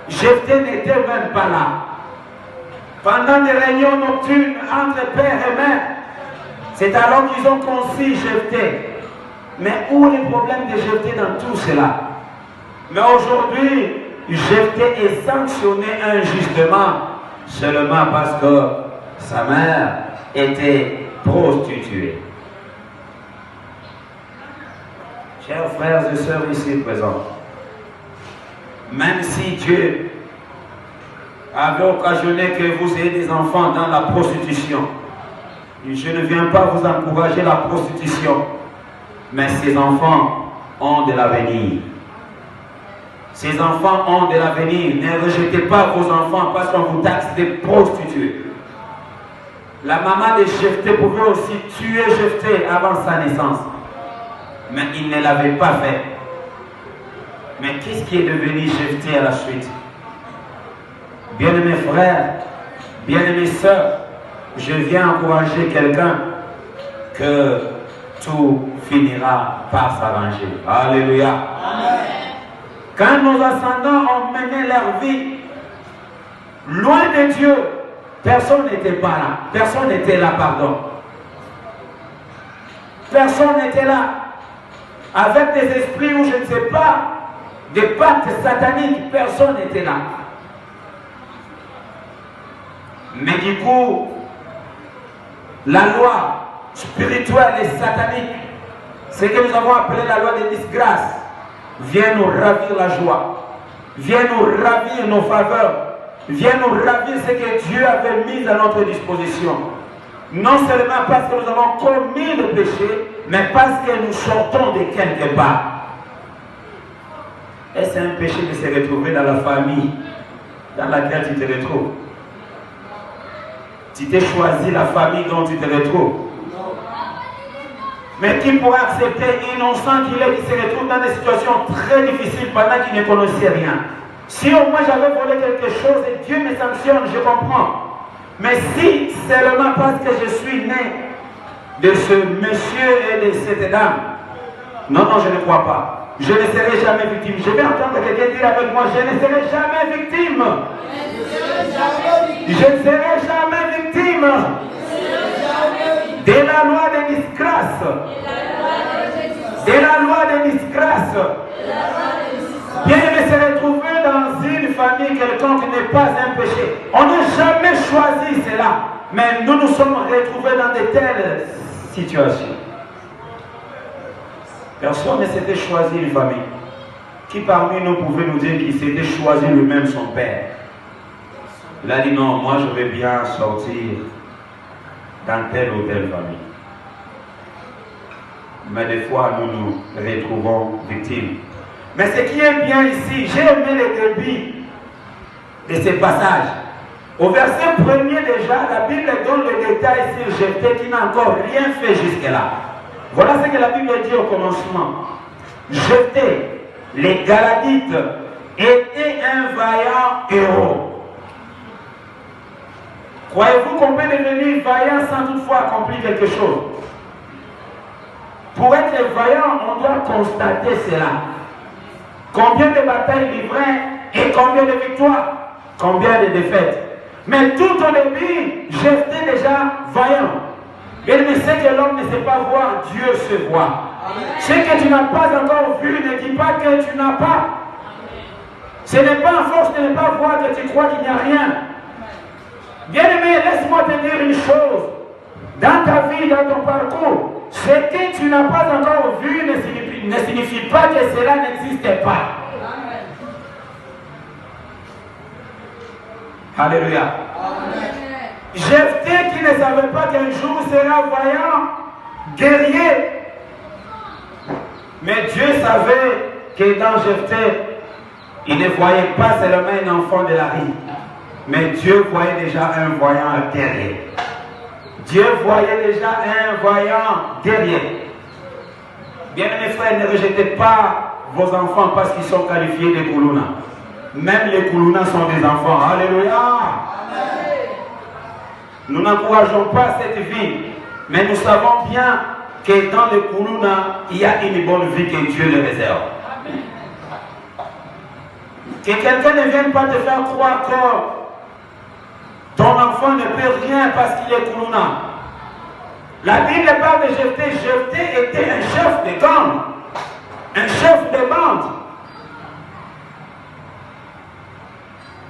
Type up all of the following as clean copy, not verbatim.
Jephthé n'était même pas là. Pendant des réunions nocturnes entre père et mère, c'est alors qu'ils ont conçu Jephthé. Mais où est le problème de Jephthé dans tout cela? Mais aujourd'hui, Jephthé est sanctionné injustement seulement parce que sa mère était prostituée. Chers frères et sœurs ici présents, même si Dieu avait occasionné que vous ayez des enfants dans la prostitution, je ne viens pas vous encourager la prostitution, mais ces enfants ont de l'avenir. Ces enfants ont de l'avenir. Ne rejetez pas vos enfants parce qu'on vous taxe de prostituées. La maman de Jephthé pouvait aussi tuer Jephthé avant sa naissance, mais il ne l'avait pas fait. Mais qu'est-ce qui est devenu Jephthé à la suite? Bien-aimés frères, bien-aimées sœurs, je viens encourager quelqu'un que tout finira par s'arranger. Alléluia. Amen. Quand nos ascendants ont mené leur vie loin de Dieu, personne n'était pas là. Personne n'était là, pardon. Personne n'était là. Avec des esprits ou je ne sais pas, des pactes sataniques, personne n'était là. Mais du coup, la loi spirituelle et satanique, ce que nous avons appelé la loi de disgrâce, vient nous ravir la joie, vient nous ravir nos faveurs, vient nous ravir ce que Dieu avait mis à notre disposition. Non seulement parce que nous avons commis le péché, mais parce que nous sortons de quelque part. Est-ce un péché de se retrouver dans la famille dans laquelle tu te retrouves? Tu t'es choisi la famille dont tu te retrouves. Mais qui pourrait accepter innocent qu'il est, qui se retrouve dans des situations très difficiles pendant qu'il ne connaissait rien? Si au moins j'avais volé quelque chose et Dieu me sanctionne, je comprends. Mais si seulement parce que je suis né de ce monsieur et de cette dame, non, je ne crois pas. Je ne serai jamais victime. Je vais entendre quelqu'un dire avec moi, je ne serai jamais victime. Je ne serai jamais victime de la loi de disgrâce. De la loi de disgrâce. Bien aimé se retrouver dans une famille quelconque n'est pas un péché. On n'a jamais choisi cela. Mais nous nous sommes retrouvés dans de telles situations. Personne ne s'était choisi une famille. Qui parmi nous pouvait nous dire qu'il s'était choisi lui-même son père? Il a dit non, moi je vais bien sortir dans telle ou telle famille. Mais des fois nous nous retrouvons victimes. Mais ce qui est bien ici, j'ai aimé le début de ce passage. Au verset 1er déjà, la Bible donne le détail sur Jephthé qui n'a encore rien fait jusque-là. Voilà ce que la Bible dit au commencement. Jephthé, les Galadites, était un vaillant héros. Croyez-vous qu'on peut devenir vaillant sans toutefois accomplir quelque chose? Pour être vaillant, on doit constater cela. Combien de batailles livrées et combien de victoires? Combien de défaites? Mais tout au début, j'étais déjà vaillant. Mais c'est que l'homme ne sait pas voir, Dieu se voit. Ce que tu n'as pas encore vu, ne dis pas que tu n'as pas. Ce n'est pas en force de ne pas voir que tu crois qu'il n'y a rien. Bien-aimé, laisse-moi te dire une chose. Dans ta vie, dans ton parcours, ce que tu n'as pas encore vu ne signifie pas que cela n'existe pas. Alléluia. Jephthé qui ne savait pas qu'un jour sera vaillant, guerrier. Mais Dieu savait que dans Jephthé, il ne voyait pas seulement un enfant de la rue, mais Dieu voyait déjà un voyant guerrier. Dieu voyait déjà un voyant guerrier. Bien mes frères, ne rejetez pas vos enfants parce qu'ils sont qualifiés de Koulouna. Même les Koulouna sont des enfants. Alléluia. Nous n'encourageons pas cette vie, mais nous savons bien que dans le Koulouna, il y a une bonne vie que Dieu le réserve. Que quelqu'un ne vienne pas te faire croire que ton enfant ne peut rien parce qu'il est Koulouna. La Bible parle de Jephthé. Jephthé était un chef de gang, un chef de bande.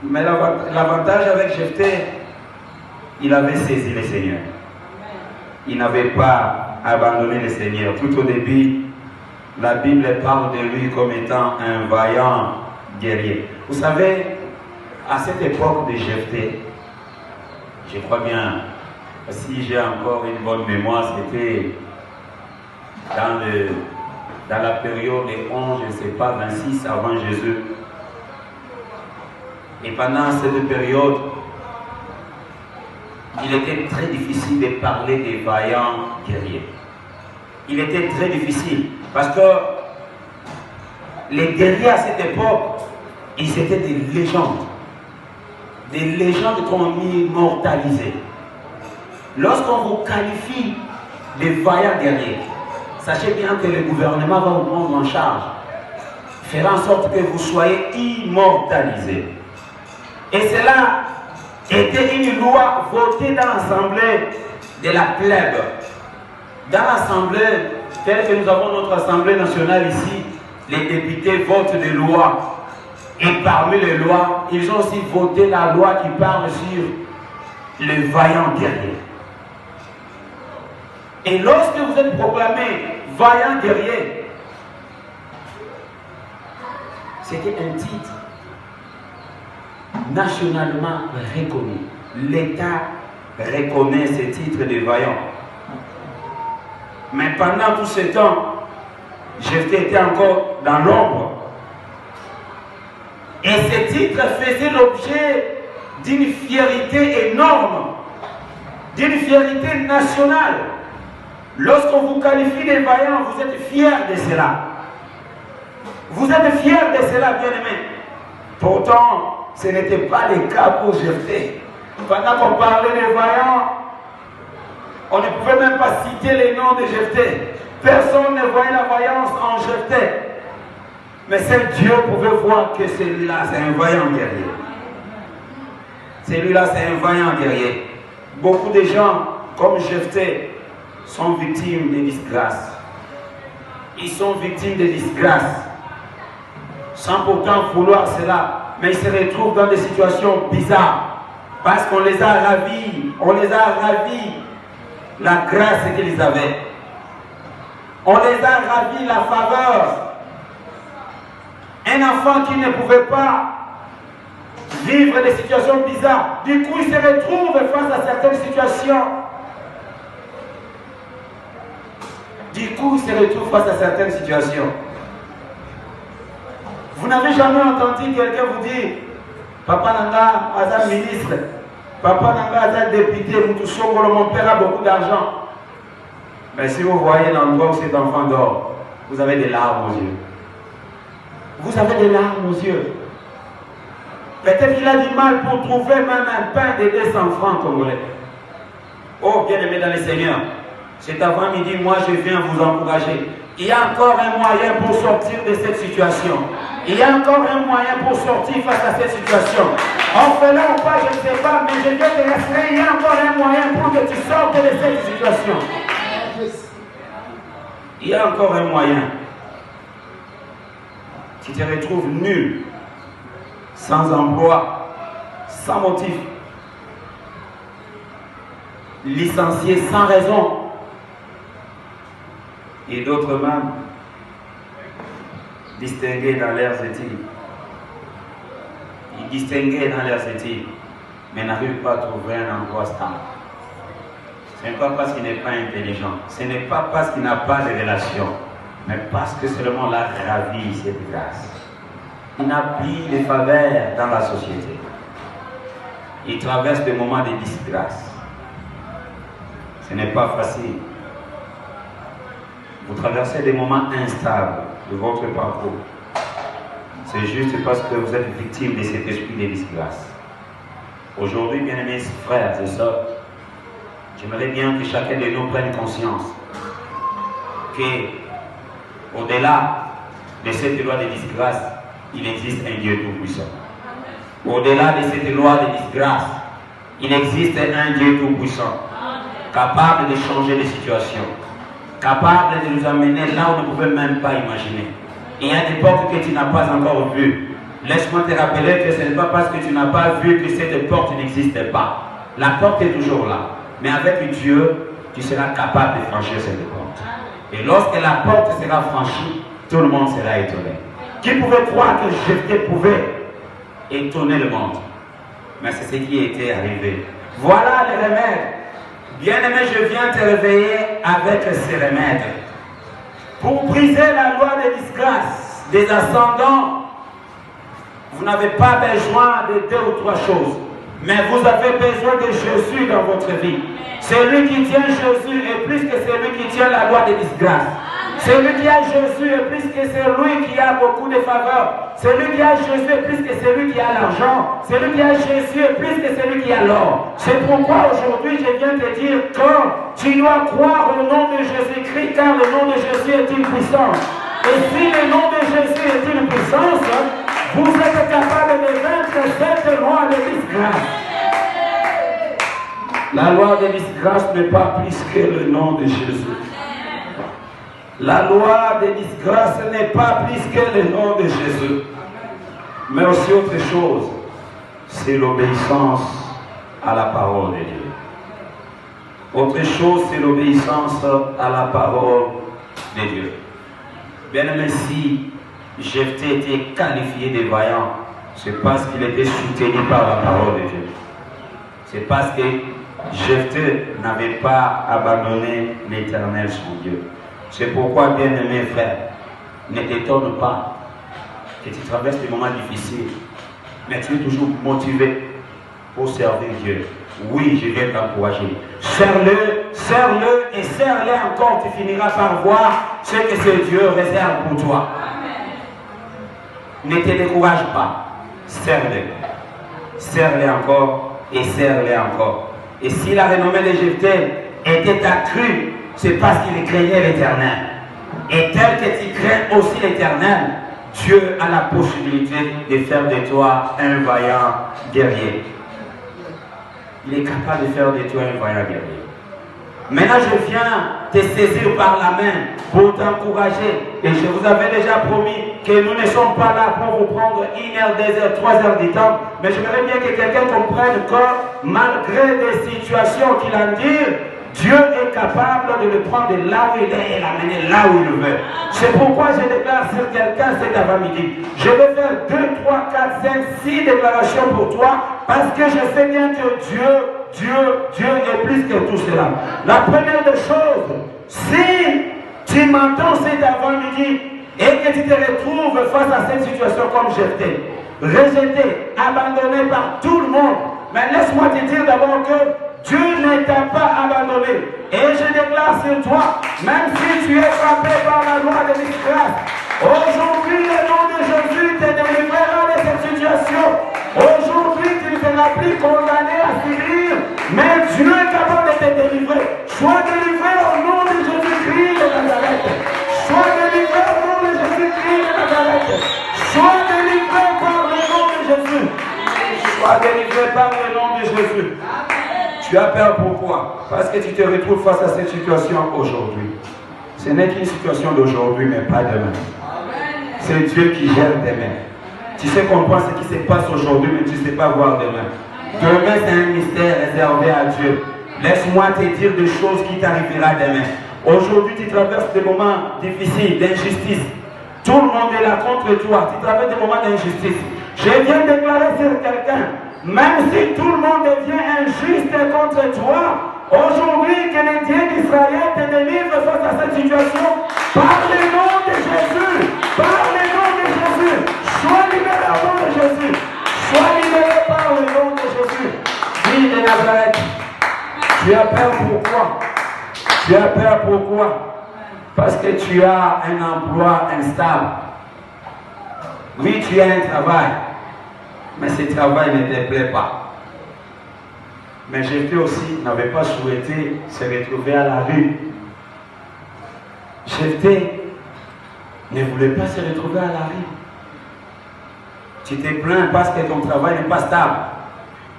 Mais l'avantage avec Jephthé, il avait saisi le Seigneur. Il n'avait pas abandonné le Seigneur. Tout au début, la Bible parle de lui comme étant un vaillant guerrier. Vous savez, à cette époque de Jephthé, je crois bien, si j'ai encore une bonne mémoire, c'était dans la période de 11, je ne sais pas, 26 avant Jésus. Et pendant cette période, il était très difficile de parler des vaillants guerriers. Il était très difficile parce que les guerriers à cette époque, ils étaient des légendes qu'on immortalisait. Lorsqu'on vous qualifie de vaillants guerriers, sachez bien que le gouvernement va vous prendre en charge, fera en sorte que vous soyez immortalisés. Et cela était une loi votée dans l'assemblée de la plèbe. Dans l'assemblée, telle que nous avons notre assemblée nationale ici, les députés votent des lois. Et parmi les lois, ils ont aussi voté la loi qui parle sur les vaillants guerriers. Et lorsque vous êtes proclamé vaillant guerrier, c'était un titre nationalement reconnu. L'État reconnaît ce titre de vaillant. Mais pendant tout ce temps, Jephthé était encore dans l'ombre. Et ce titre faisait l'objet d'une fierté énorme, d'une fierté nationale. Lorsqu'on vous qualifie de vaillant, vous êtes fiers de cela. Vous êtes fiers de cela, bien-aimés. Pourtant, ce n'était pas le cas pour Jephthé. Pendant qu'on parlait des vaillants, on ne pouvait même pas citer les noms de Jephthé. Personne ne voyait la vaillance en Jephthé. Mais seul Dieu pouvait voir que celui-là, c'est un vaillant guerrier. Celui-là, c'est un vaillant guerrier. Beaucoup de gens, comme Jephthé, sont victimes de disgrâces. Ils sont victimes de disgrâces. Sans pourtant vouloir cela. Mais ils se retrouvent dans des situations bizarres. Parce qu'on les a ravis. On les a ravis la grâce qu'ils avaient. On les a ravis la faveur. Un enfant qui ne pouvait pas vivre des situations bizarres, du coup il se retrouve face à certaines situations. Vous n'avez jamais entendu quelqu'un vous dire, Papa Nanga Azad ministre, Papa Nanga Azad député, mon père a beaucoup d'argent. Mais si vous voyez l'endroit où cet enfant dort, vous avez des larmes aux yeux. Vous avez des larmes aux yeux. Peut-être qu'il a du mal pour trouver même un pain de 200 francs congolais. Oh, bien-aimé dans le Seigneur, cet avant-midi, moi je viens vous encourager. Il y a encore un moyen pour sortir de cette situation. Il y a encore un moyen pour sortir face à cette situation. En faisant ou pas, je ne sais pas, mais je viens te rassurer, il y a encore un moyen pour que tu sortes de cette situation. Il y a encore un moyen. Tu te retrouves nul, sans emploi, sans motif, licencié sans raison, et d'autres même distingués dans leurs études. Ils distinguaient dans leurs études, mais n'arrivent pas à trouver un emploi stable. Ce n'est pas parce qu'il n'est pas intelligent, ce n'est pas parce qu'il n'a pas de relation, mais parce que seulement la ravit cette grâce. Il n'a plus de faveur dans la société. Il traverse des moments de disgrâce. Ce n'est pas facile. Vous traversez des moments instables de votre parcours. C'est juste parce que vous êtes victime de cet esprit de disgrâce. Aujourd'hui, bien-aimés frères et sœurs, j'aimerais bien que chacun de nous prenne conscience que, au-delà de cette loi de disgrâce, il existe un Dieu tout-puissant. Au-delà de cette loi de disgrâce, il existe un Dieu tout-puissant, capable de changer les situations, capable de nous amener là où on ne pouvait même pas imaginer. Il y a des portes que tu n'as pas encore vues. Laisse-moi te rappeler que ce n'est pas parce que tu n'as pas vu que cette porte n'existe pas. La porte est toujours là. Mais avec Dieu, tu seras capable de franchir cette porte. Et lorsque la porte sera franchie, tout le monde sera étonné. Qui pouvait croire que Jephthé pouvait étonner le monde? Mais c'est ce qui était arrivé. Voilà les remèdes. Bien-aimé, je viens te réveiller avec ces remèdes. Pour briser la loi des disgrâces, des ascendants, vous n'avez pas besoin de 2 ou 3 choses. Mais vous avez besoin de Jésus dans votre vie. Celui qui tient Jésus est plus que celui qui tient la loi des disgrâces. Celui qui a Jésus est plus que celui qui a beaucoup de faveurs. Celui qui a Jésus est plus que celui qui a l'argent. Celui qui a Jésus est plus que celui qui a l'or. C'est pourquoi aujourd'hui je viens te dire que tu dois croire au nom de Jésus-Christ, car le nom de Jésus est une puissance. Et si le nom de Jésus est une puissance, vous êtes capable de vaincre cette loi de disgrâce. La loi de disgrâce n'est pas plus que le nom de Jésus. La loi de disgrâce n'est pas plus que le nom de Jésus. Mais aussi autre chose, c'est l'obéissance à la parole de Dieu. Autre chose, c'est l'obéissance à la parole de Dieu. Bien aimé, si Jephthé était qualifié de vaillant, c'est parce qu'il était soutenu par la parole de Dieu. C'est parce que Jephthé n'avait pas abandonné l'Éternel, son Dieu. C'est pourquoi, bien-aimé frère, ne t'étonne pas que tu traverses des moments difficiles, mais tu es toujours motivé pour servir Dieu. Oui, je viens t'encourager. Serre-le, serre-le et serre-le encore. Tu finiras par voir ce que ce Dieu réserve pour toi. Ne te décourage pas. Serre-le. Serre-le encore et serre-le encore. Et si la renommée de Jephthé était accrue, c'est parce qu'il craignait l'Éternel. Et tel que tu crains aussi l'Éternel, Dieu a la possibilité de faire de toi un vaillant guerrier. Il est capable de faire de toi un vaillant guerrier. Maintenant, je viens te saisir par la main pour t'encourager. Et je vous avais déjà promis que nous ne sommes pas là pour vous prendre 1 heure, 2 heures, 3 heures du temps. Mais j'aimerais bien que quelqu'un comprenne que malgré des situations qu'il endure, Dieu est capable de le prendre de là où il est et l'amener là où il veut. C'est pourquoi je déclare sur quelqu'un cet avant-midi. Je vais faire 2, 3, 4, 5, 6 déclarations pour toi parce que je sais bien que Dieu est plus que tout cela. La première des choses, si tu m'entends cet avant-midi et que tu te retrouves face à cette situation comme Jephthé, rejeté, abandonné par tout le monde, mais laisse-moi te dire d'abord que Dieu ne t'a pas abandonné. Et je déclare sur toi, même si tu es frappé par la loi de disgrâce, aujourd'hui le nom de Jésus te délivrera de cette situation. Aujourd'hui tu ne seras plus condamné à subir, mais Dieu est capable de te délivrer. Sois délivré au nom de Jésus-Christ de Nazareth. Sois délivré au nom de Jésus-Christ de Nazareth. Sois délivré par le nom de Jésus. Sois délivré par le nom de Jésus. Tu as peur pourquoi? Parce que tu te retrouves face à cette situation aujourd'hui. Ce n'est qu'une situation d'aujourd'hui, mais pas demain. C'est Dieu qui gère demain. Tu sais comprendre ce qui se passe aujourd'hui, mais tu ne sais pas voir demain. Demain, c'est un mystère réservé à Dieu. Laisse-moi te dire des choses qui t'arriveront demain. Aujourd'hui, tu traverses des moments difficiles, d'injustice. Tout le monde est là contre toi. Tu traverses des moments d'injustice. Je viens de déclarer sur quelqu'un. Même si tout le monde devient injuste contre toi, aujourd'hui que le Dieu d'Israël te délivre face à cette situation, par le nom de Jésus, par le nom de Jésus, sois libéré au nom de Jésus, sois libéré par le nom de Jésus. Fille de Nazareth, tu as peur pourquoi? Tu as peur pourquoi? Parce que tu as un emploi instable. Oui, tu as un travail. Mais ce travail ne te plaît pas. Mais Jephthé aussi n'avait pas souhaité se retrouver à la rue. Jephthé ne voulait pas se retrouver à la rue. Tu te plains parce que ton travail n'est pas stable.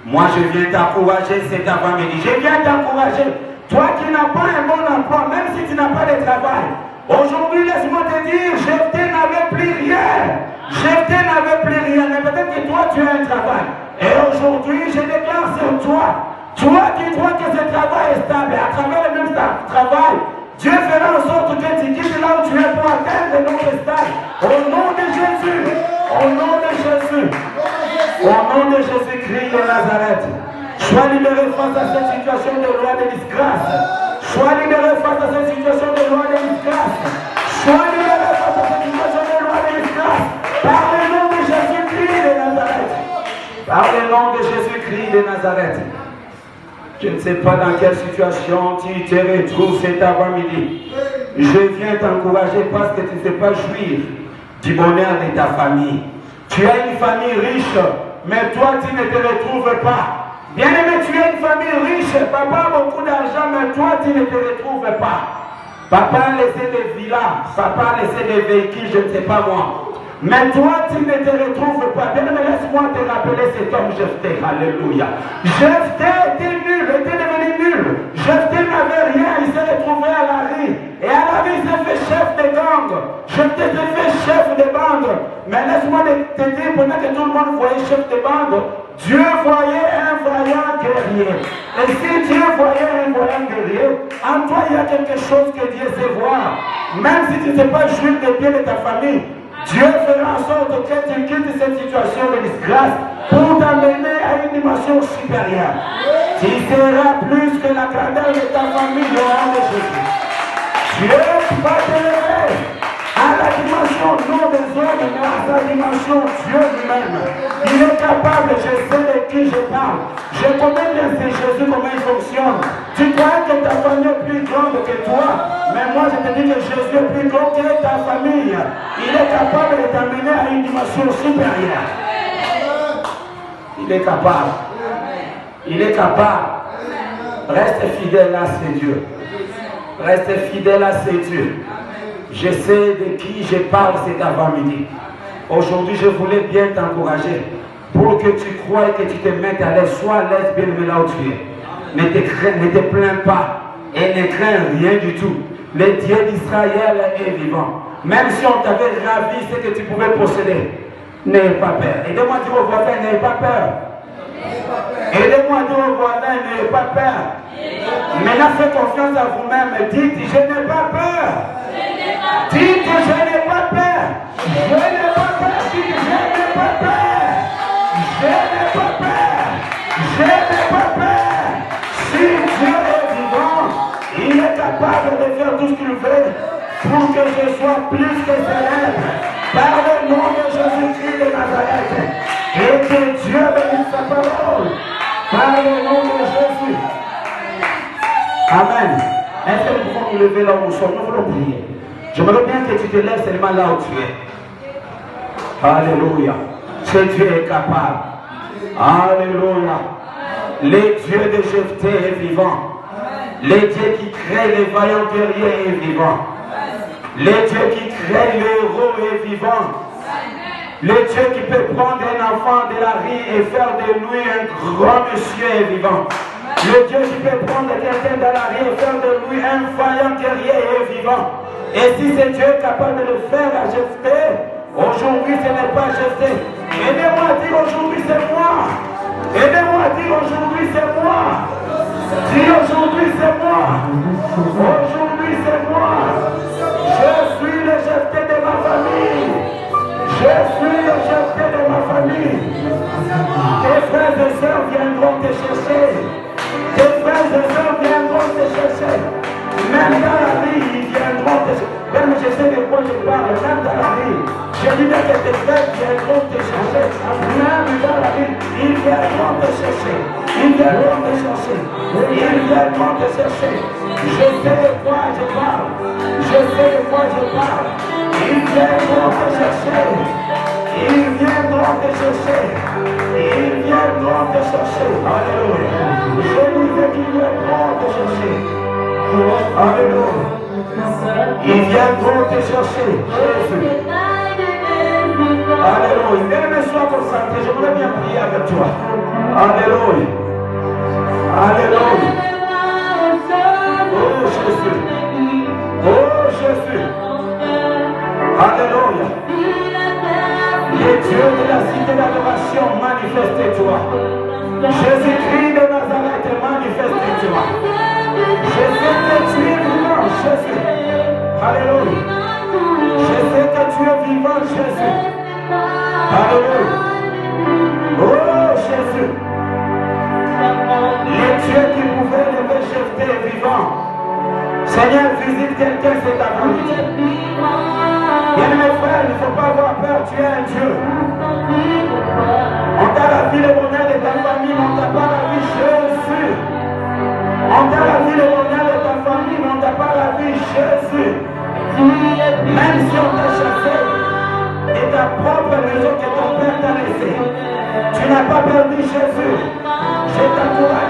Moi, je viens t'encourager cet avant-midi. Je viens t'encourager. Toi qui n'as pas un bon emploi, même si tu n'as pas de travail. Aujourd'hui, laisse-moi te dire, Jephthé n'avait plus rien. Jephthé n'avait plus rien. Mais peut-être que toi, tu as un travail. Et aujourd'hui, je déclare sur toi. Toi qui crois que ce travail est stable, et à travers le même travail, Dieu fera en sorte que tu quittes là où tu es pour atteindre notre stade. Au nom de Jésus. Au nom de Jésus. Au nom de Jésus-Christ de Nazareth. Sois libéré face à cette situation de loi de disgrâce. Sois libéré face à cette situation de loi de disgrâce. Sois libéré face à cette situation de loi de disgrâce. Par le nom de Jésus-Christ de Nazareth. Par le nom de Jésus-Christ de Nazareth. Je ne sais pas dans quelle situation tu te retrouves cet avant-midi. Je viens t'encourager parce que tu ne sais pas jouir du bonheur de ta famille. Tu as une famille riche, mais toi tu ne te retrouves pas. Bien aimé, tu as une famille riche, papa a beaucoup d'argent, mais toi tu ne te retrouves pas. Papa a laissé des villas, papa a laissé des véhicules, je ne sais pas moi. Mais toi, tu ne te retrouves pas. Bien, mais laisse-moi te rappeler cet homme Jephthé. Alléluia. Jephthé était nul, était devenu nul. Jephthé n'avait rien, il s'est retrouvé à la rue. Et à la rue, il s'est fait chef de gang. Jephthé s'est fait chef de bande. Mais laisse-moi te dire, pendant que tout le monde voyait chef de bande, Dieu voyait un vaillant guerrier. Et si Dieu voyait un vaillant guerrier, en toi, il y a quelque chose que Dieu sait voir. Même si tu ne sais pas jouir des biens de ta famille, Dieu fera en sorte que tu quittes cette situation de disgrâce pour t'amener à une dimension supérieure. Tu seras plus que la grandeur de ta famille au nom de Jésus. Dieu va t'élever à la dimension non des hommes, mais à sa dimension Dieu lui-même. Il est capable, je sais de qui je parle. Je connais bien c'est Jésus, comment il fonctionne. Tu crois que ta famille est plus grande que toi, mais moi je te dis que Jésus est plus grand que ta famille. Il est capable de t'amener à une dimension supérieure. Il est capable. Il est capable. Reste fidèle à ce Dieu. Reste fidèle à ce Dieu. Je sais de qui je parle cet avant-midi. Aujourd'hui, je voulais bien t'encourager pour que tu croies et que tu te mettes à l'aise. Sois à l'aise, bien aimé, là où tu es. Ne te plains pas et ne crains rien du tout. Le Dieu d'Israël est vivant. Même si on t'avait ravi ce que tu pouvais posséder, n'aie pas peur. Aidez-moi à dire au voisin, n'aie pas peur. Aidez-moi à dire au voisin, n'ayez pas peur. Maintenant, faites confiance à vous-même. Dites, je n'ai pas peur. Dites, je n'ai pas peur. Je n'ai pas peur. Dites, je n'ai pas peur. Je n'ai pas peur. Je n'ai pas peur. Si Dieu est vivant, il est capable de faire tout ce qu'il veut pour que je sois plus que célèbre. Par le nom de Jésus-Christ de Nazareth. Et que Dieu bénisse sa parole. Par le nom de Jésus. Amen. Est-ce que nous pouvons nous lever là où nous sommes? Nous voulons prier. J'aimerais bien que tu te lèves seulement là où tu es. Alléluia. Ce Dieu est capable. Alléluia. Le Dieu de Jephthé est vivant. Le Dieu qui crée les vaillants guerriers est vivant. Le Dieu qui crée les héros est vivant. Le Dieu qui peut prendre un enfant de la rue et faire de lui un grand monsieur est vivant. Le Dieu qui peut prendre quelqu'un de la rue et faire de lui un vaillant guerrier est vivant. Et si ce Dieu est capable de le faire à Jephthé, aujourd'hui ce n'est pas Jephthé. Aidez-moi à dire aujourd'hui c'est moi. Aidez-moi à dire aujourd'hui c'est moi. Dis aujourd'hui c'est moi. Aujourd'hui c'est moi. Je suis le Jephthé de ma famille. Je suis le Jephthé de ma famille. Tes frères et sœurs viendront te chercher. Tes frères et sœurs viendront te chercher. Même dans la vie, ils viendront te chercher. Même je sais de quoi je parle. Même dans la vie. Je dis bien que tes frères viendront te chercher. Même dans la vie, ils viendront te chercher. Ils viendront te chercher. Ils viendront te chercher. Je sais de quoi je parle. Je sais de quoi je parle. Ils viendront te chercher. Ils viendront te chercher. Ils viendront te chercher. Alléluia. Je disais qu'ils viendront te chercher. Alléluia. Ils viendront te chercher. Jésus. Alléluia. Bien-aimé, sois concentré. Je voudrais bien prier avec toi. Alléluia. Alléluia. Oh Jésus. Oh Jésus. Alléluia. Les dieux de la cité d'adoration, manifeste-toi. Jésus-Christ de Nazareth, manifeste-toi. Je sais que tu es vivant, Jésus. Alléluia. Je sais que tu es vivant, Jésus. Alléluia. Oh Jésus. Les dieux qui pouvaient lever Jéphthé est vivant. Seigneur, visite quelqu'un cet après-midi. Bien mes frères, il ne faut pas avoir peur, tu es un Dieu. On t'a la vie, le bonheur de ta famille, mais on t'a pas la vie, Jésus. On t'a la vie, le bonheur de ta famille, mais on t'a pas la vie, Jésus. Même si on t'a chassé de ta propre maison que ton père t'a laissé, tu n'as pas perdu Jésus. Je t'encourage.